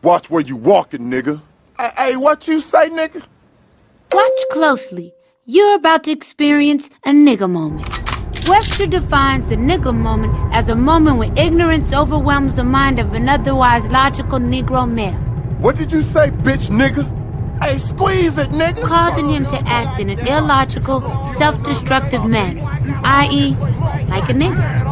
Watch where you walking, nigga. Hey, what you say, nigga? Watch closely. You're about to experience a nigga moment. Webster defines the nigga moment as a moment when ignorance overwhelms the mind of an otherwise logical Negro male. What did you say, bitch nigga? Hey, squeeze it, nigga! Causing him to act in an illogical, self-destructive manner, i.e., like a nigga.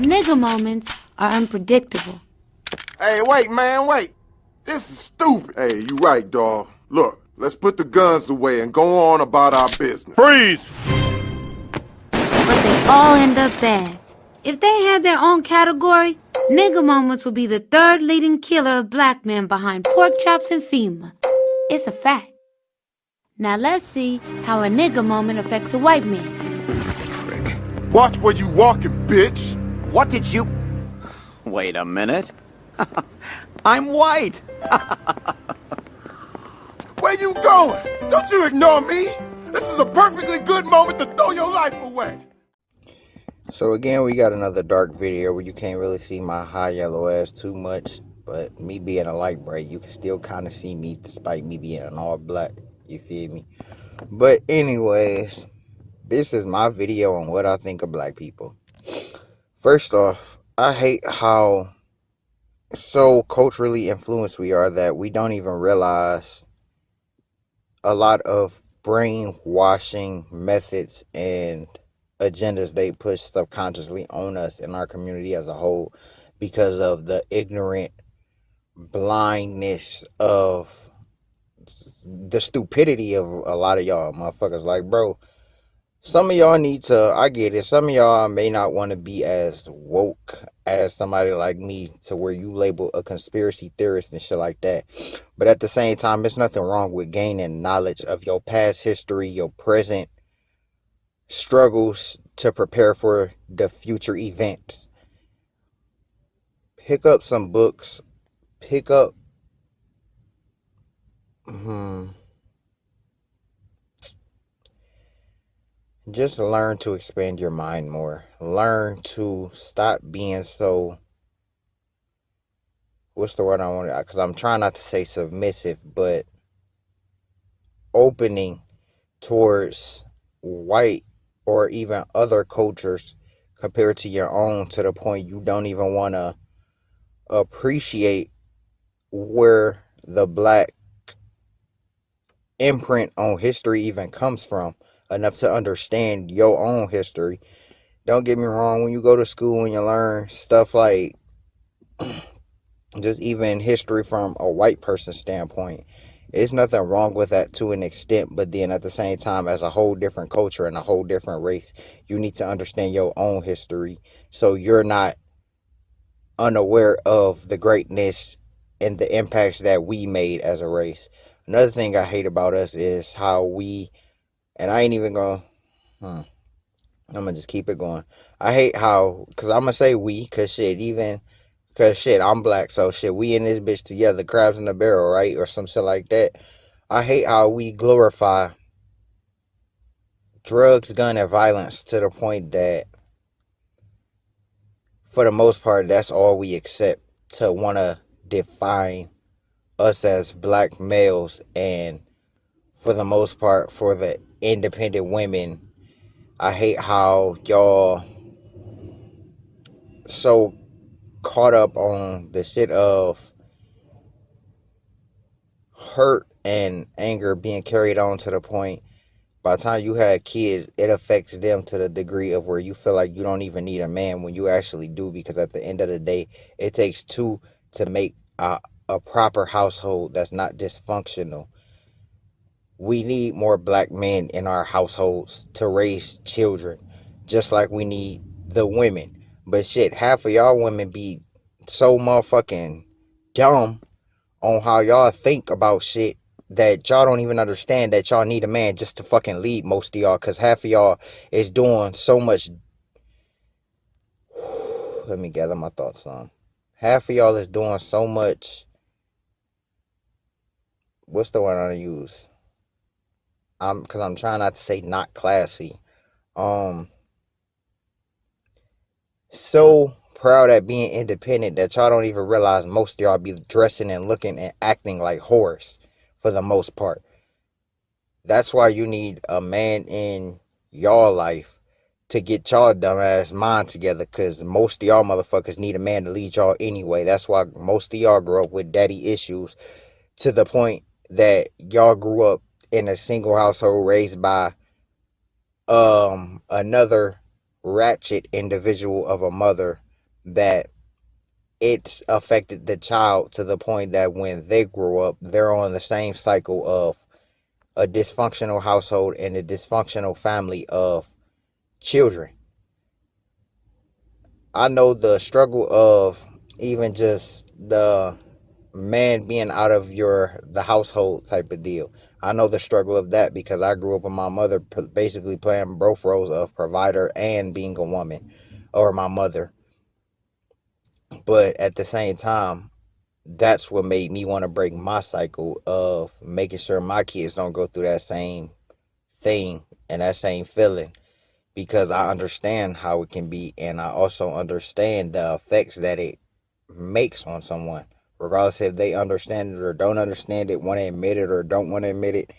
Nigga moments are unpredictable. Hey, wait, man, wait. This is stupid. Hey, you right, dawg. Look, let's put the guns away and go on about our business. Freeze! But they all end up bad. If they had their own category, nigga moments would be the third leading killer of black men behind pork chops and FEMA. It's a fact. Now let's see how a nigga moment affects a white man. Prick. Watch where you walking, bitch! What did you... Wait a minute. I'm white! Where you going? Don't you ignore me! This is a perfectly good moment to throw your life away! So again, we got another dark video where you can't really see my high yellow ass too much. But me being a light bright, you can still kind of see me despite me being an all black. You feel me? But anyways, this is my video on what I think of black people. First off, I hate how so culturally influenced we are that we don't even realize a lot of brainwashing methods and agendas they push subconsciously on us in our community as a whole because of the ignorant blindness of the stupidity of a lot of y'all motherfuckers. Like, bro, some of y'all need to, I get it, some of y'all may not want to be as woke as somebody like me to where you label a conspiracy theorist and shit like that. But at the same time, there's nothing wrong with gaining knowledge of your past history, your present struggles to prepare for the future events. Pick up some books, pick up just learn to expand your mind more. Learn to stop being so, what's the word I want to, because I'm trying not to say submissive, but opening towards white or even other cultures compared to your own, to the point you don't even want to appreciate where the black imprint on history even comes from, enough to understand your own history. Don't get me wrong, when you go to school and you learn stuff like just even history from a white person's standpoint, there's nothing wrong with that to an extent. But then at the same time, as a whole different culture and a whole different race, you need to understand your own history so you're not unaware of the greatness and the impacts that we made as a race. Another thing I hate about us is how we, and I ain't even gonna, I'm gonna just keep it going. I hate how, cause I'm gonna say we, cause shit, I'm black, so shit, we in this bitch together, crabs in the barrel, right? Or some shit like that. I hate how we glorify drugs, gun, and violence to the point that, for the most part, that's all we accept, to want to define us as black males. And for the most part, for the independent women, I hate how y'all so caught up on the shit of hurt and anger being carried on to the point by the time you had kids, it affects them to the degree of where you feel like you don't even need a man when you actually do, because at the end of the day, it takes two to make a proper household that's not dysfunctional. We need more black men in our households to raise children, just like we need the women. But shit, half of y'all women be so motherfucking dumb on how y'all think about shit that y'all don't even understand that y'all need a man just to fucking lead most of y'all, because half of y'all is doing so much. Let me gather my thoughts on. Half of y'all is doing so much what's the word I use? Because I'm trying not to say not classy. Um, so proud at being independent that y'all don't even realize most of y'all be dressing and looking and acting like whores for the most part. That's why you need a man in y'all life to get y'all dumbass mind together, because most of y'all motherfuckers need a man to lead y'all anyway. That's why most of y'all grew up with daddy issues, to the point that y'all grew up in a single household raised by another ratchet individual of a mother, that it's affected the child to the point that when they grow up, they're on the same cycle of a dysfunctional household and a dysfunctional family of children. I know the struggle of even just the man being out of the household type of deal. I know the struggle of that because I grew up with my mother basically playing both roles of provider and being a woman, or my mother. But at the same time, that's what made me want to break my cycle of making sure my kids don't go through that same thing and that same feeling, because I understand how it can be, and I also understand the effects that it makes on someone, regardless if they understand it or don't understand it, want to admit it or don't want to admit it.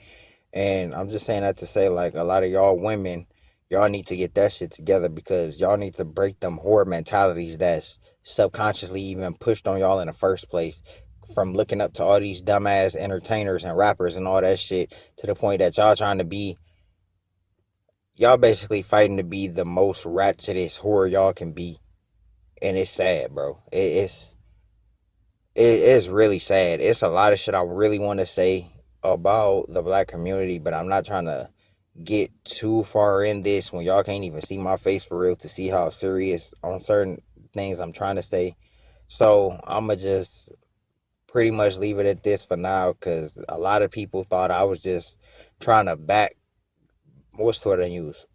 And I'm just saying that to say, like, a lot of y'all women, y'all need to get that shit together, because y'all need to break them whore mentalities that's subconsciously even pushed on y'all in the first place, from looking up to all these dumbass entertainers and rappers and all that shit, to the point that y'all basically fighting to be the most ratchetest whore y'all can be. And it's sad, bro. It's really sad. It's a lot of shit I really want to say about the black community, but I'm not trying to get too far in this when y'all can't even see my face for real to see how serious on certain things I'm trying to say. So I'ma just pretty much leave it at this for now, because a lot of people thought I was just trying to what's the word I use?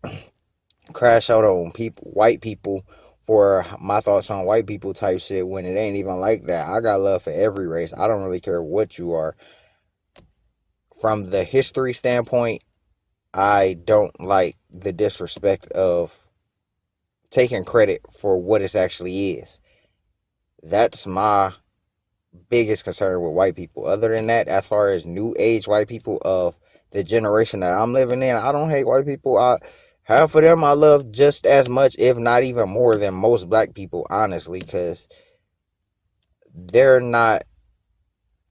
Crash out on white people for my thoughts on white people type shit, when it ain't even like that. I got love for every race. I don't really care what you are. From the history standpoint, I don't like the disrespect of taking credit for what it actually is. That's my biggest concern with white people. Other than that, as far as new age white people of the generation that I'm living in, I don't hate white people. Half of them I love just as much, if not even more, than most black people, honestly, because they're not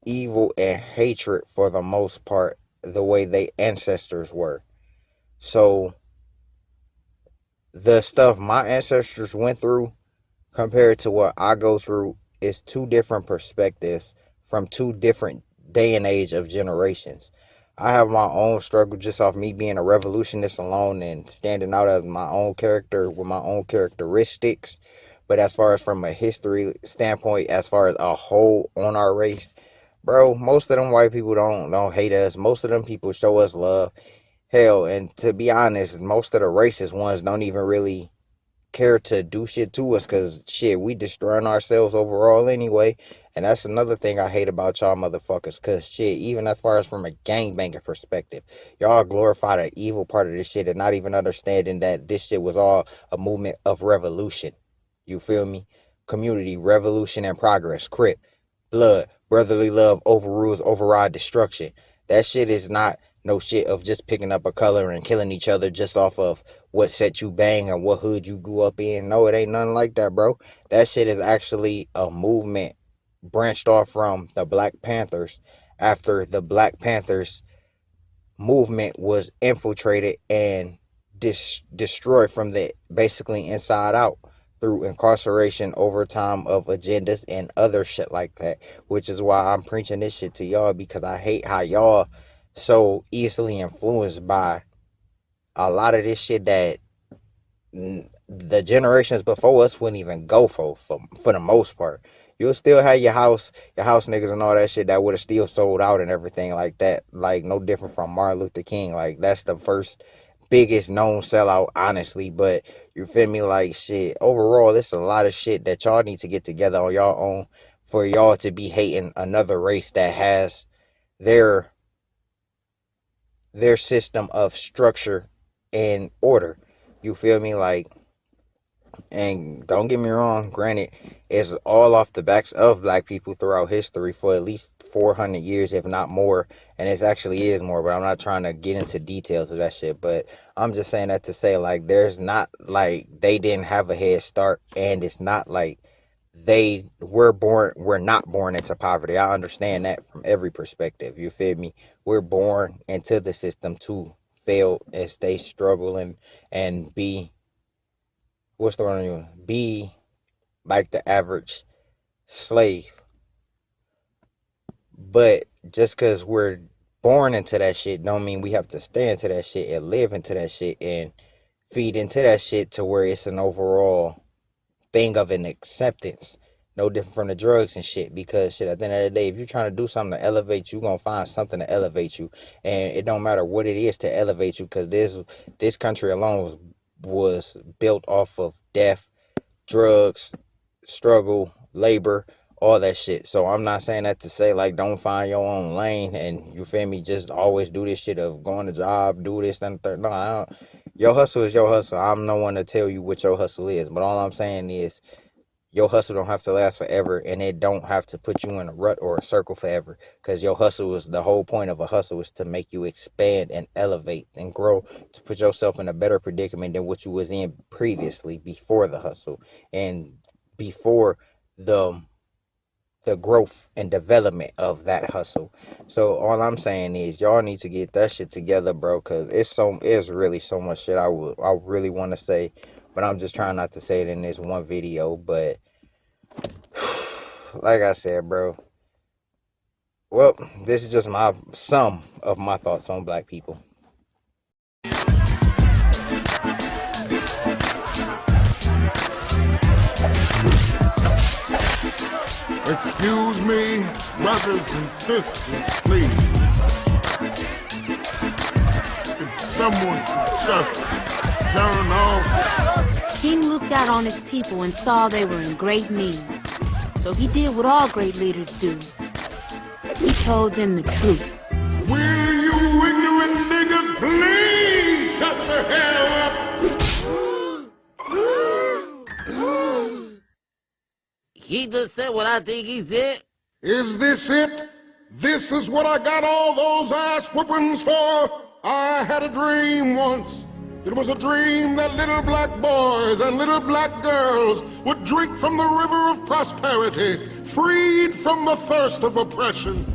evil and hatred for the most part the way they ancestors were. So the stuff my ancestors went through compared to what I go through is two different perspectives from two different day and age of generations. I have my own struggle just off me being a revolutionist alone and standing out as my own character with my own characteristics. But as far as from a history standpoint, as far as a whole on our race, bro, most of them white people don't hate us. Most of them people show us love. Hell, and to be honest, most of the racist ones don't even really care to do shit to us, because shit, we destroying ourselves overall anyway. And that's another thing I hate about y'all motherfuckers, because shit, even as far as from a gangbanging perspective, y'all glorify the evil part of this shit and not even understanding that this shit was all a movement of revolution. You feel me? Community, revolution, and progress. Crip, blood, brotherly love overrules, override destruction. That shit is not no shit of just picking up a color and killing each other just off of what set you bang or what hood you grew up in. No, it ain't nothing like that, bro. That shit is actually a movement branched off from the Black Panthers after the Black Panthers movement was infiltrated and destroyed from the basically inside out through incarceration, overtime of agendas, and other shit like that. Which is why I'm preaching this shit to y'all, because I hate how y'all so easily influenced by a lot of this shit that the generations before us wouldn't even go for the most part. You'll still have your house niggas and all that shit that would have still sold out and everything like that. Like, no different from Martin Luther King. Like, that's the first biggest known sellout, honestly. But you feel me? Like, shit, overall, it's a lot of shit that y'all need to get together on y'all own for y'all to be hating another race that has their their system of structure and order. You feel me? Like, and don't get me wrong, granted, it's all off the backs of black people throughout history for at least 400 years, if not more. And it actually is more, but I'm not trying to get into details of that shit. But I'm just saying that to say, like, there's not like they didn't have a head start, and it's not like we're not born into poverty. I understand that from every perspective. You feel me? We're born into the system to fail and stay struggling and be, what's the word? Be like the average slave. But just because we're born into that shit don't mean we have to stay into that shit and live into that shit and feed into that shit to where it's an overall thing of an acceptance. No different from the drugs and shit, because shit, at the end of the day, if you're trying to do something to elevate you, you're gonna find something to elevate you. And it don't matter what it is to elevate you, because this country alone was built off of death, drugs, struggle, labor, all that shit. So I'm not saying that to say, like, don't find your own lane and, you feel me, just always do this shit of going to job, do this, and third. No, I don't. Your hustle is your hustle. I'm no one to tell you what your hustle is. But all I'm saying is, your hustle don't have to last forever, and it don't have to put you in a rut or a circle forever, because your hustle is, the whole point of a hustle is to make you expand and elevate and grow, to put yourself in a better predicament than what you was in previously before the hustle and before the growth and development of that hustle. So all I'm saying is, y'all need to get that shit together, bro, because it's really so much shit I really want to say, but I'm just trying not to say it in this one video. But like I said, bro, well, this is just some of my thoughts on black people. Excuse me, brothers and sisters, please. If someone could just turn off. King looked out on his people and saw they were in great need. So he did what all great leaders do. He told them the truth. Will you ignorant niggas please shut the hell up? He just said what I think he said. Is this it? This is what I got all those ass whoopings for? I had a dream once. It was a dream that little black boys and little black girls would drink from the river of prosperity, freed from the thirst of oppression.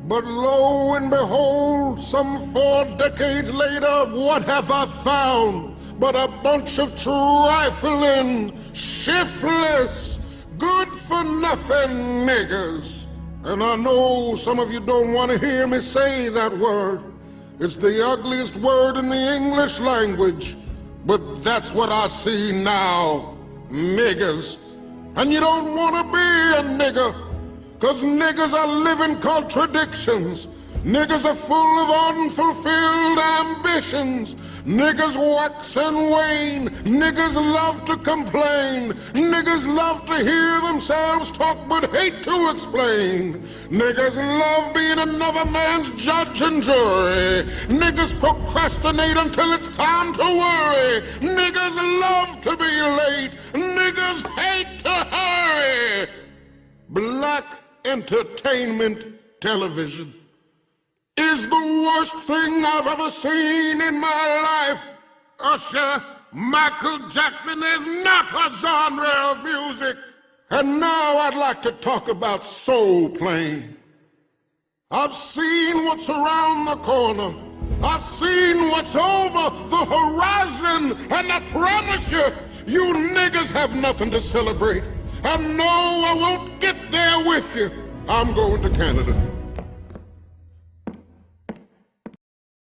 But lo and behold, some 4 decades later, what have I found but a bunch of trifling, shiftless, good-for-nothing niggas? And I know some of you don't want to hear me say that word. It's the ugliest word in the English language, but that's what I see now, niggas. And you don't want to be a nigga, 'cause niggas are living contradictions. Niggas are full of unfulfilled ambitions. Niggas wax and wane. Niggas love to complain. Niggas love to hear themselves talk but hate to explain. Niggas love being another man's judge and jury. Niggas procrastinate until it's time to worry. Niggas love to be late. Niggas hate to hurry. Black entertainment television is the worst thing I've ever seen in my life. Usher, Michael Jackson is not a genre of music. And now I'd like to talk about soul playing. I've seen what's around the corner. I've seen what's over the horizon. And I promise you, you niggas have nothing to celebrate. And no, I won't get there with you. I'm going to Canada.